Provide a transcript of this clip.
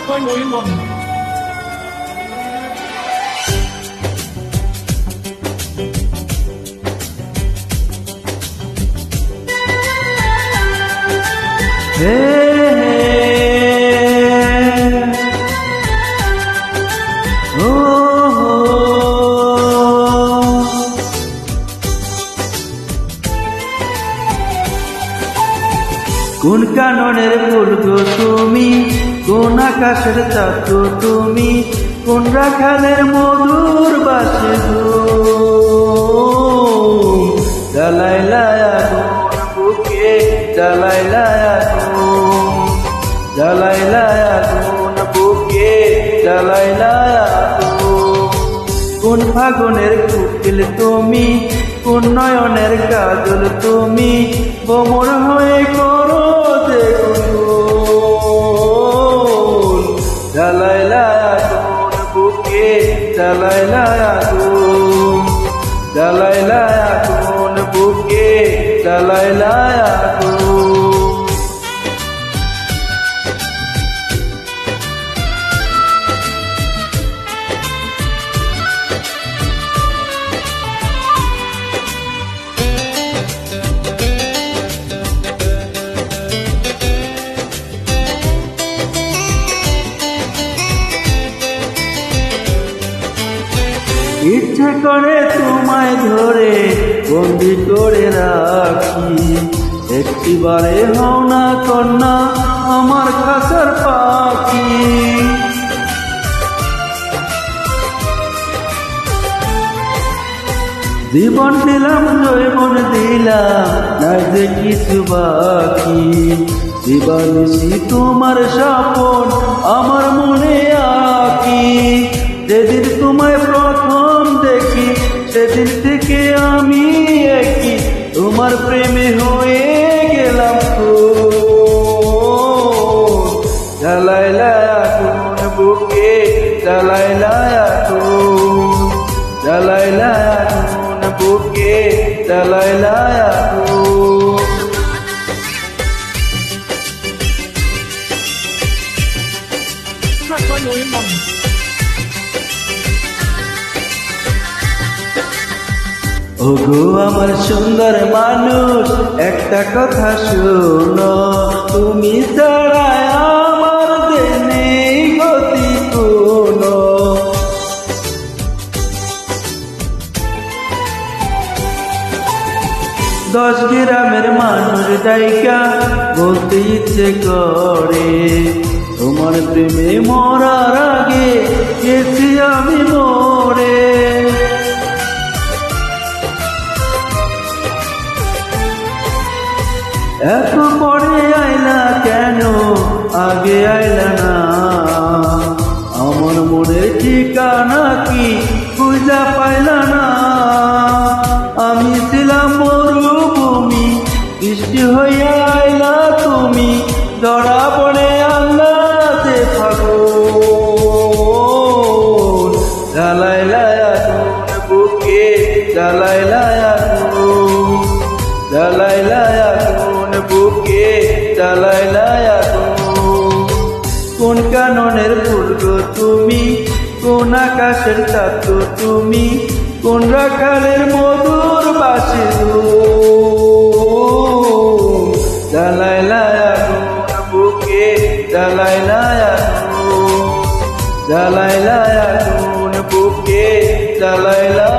ค่อยๆลุยมนต์เฮ้โอ้কোন কাননের ফুল গো তুমি, কোন আকাশের চাঁদ গো তুমি, কোন রাখালের মধুর বাসে গো জ্বালাইলা আগুন বুকে, জ্বালাইলা আগুন, জ্বালাইলা আগুন বুকে, জ্বালাইলা আগুন। কোন ফাগুনের কুকিল তুমি, কোন নয়নের কাজল তুমি, ভ্রমর হয়ে করো যে গুনগুন। জ্বালাইলা আগুন বুকে, জ্বালাইলা আগুন, জ্বালাইলা আগুন বুকে, জ্বালাইলা আগুন। ইচ্ছে করে তোমায় ধরে বন্দি করে রাখি, একটিবারে হও না কন্যা আমার খাঁচার পাখি। জীবন দিলাম জৈবন দিলাম, নাই যে কিছু বাকি। দিবানিশি তোমার স্বপন আমার মনে আঁকি, যেদিন তোমায় প্রথম দেখি সেদিন থেকে আমি একই তোমার প্রেমে হয়ে গেলাম। জ্বালাইলা আগুন বুকে, জ্বালাইলা আগুন, জ্বালাইলা আগুন বুকে, জ্বালাইলা আগুন।ค่อยๆลุยมนต์ওগো আমার সুন্দর মানুষ, একটা কথা শোনো, তুমি ছাড়া আমার যে নেই গতি কোনো। দশ গ্রামের মানুষ জায়গা বলতে ইচ্ছে করে, তোমার প্রেমে মরার আগে গেছি আমি মরে। এত পরে আইলা কেন, আগে আইলা না? আমার মনের ঠিকানা কি খুঁজা পাইলা না? আমি ছিলাম মরুভূমি, বৃষ্টি হইয়া আইলা তুমি, ধরা পড়ে আল্লাহতে ফাগুন। জ্বালাইলা আগুন বুকে, জ্বালাইলা আগুন, জ্বালাইলা আগুন বুকে, জ্বালাইলা আগুন। কোন কাননের ফুল গো তুমি, কোন আকাশের চাঁদ গো তুমি, কোন রাখালের মধুর বাসে গো জ্বালাইলা আগুন বুকে, জ্বালাইলা আগুন, জ্বালাইলা আগুন বুকে, জ্বালাইলা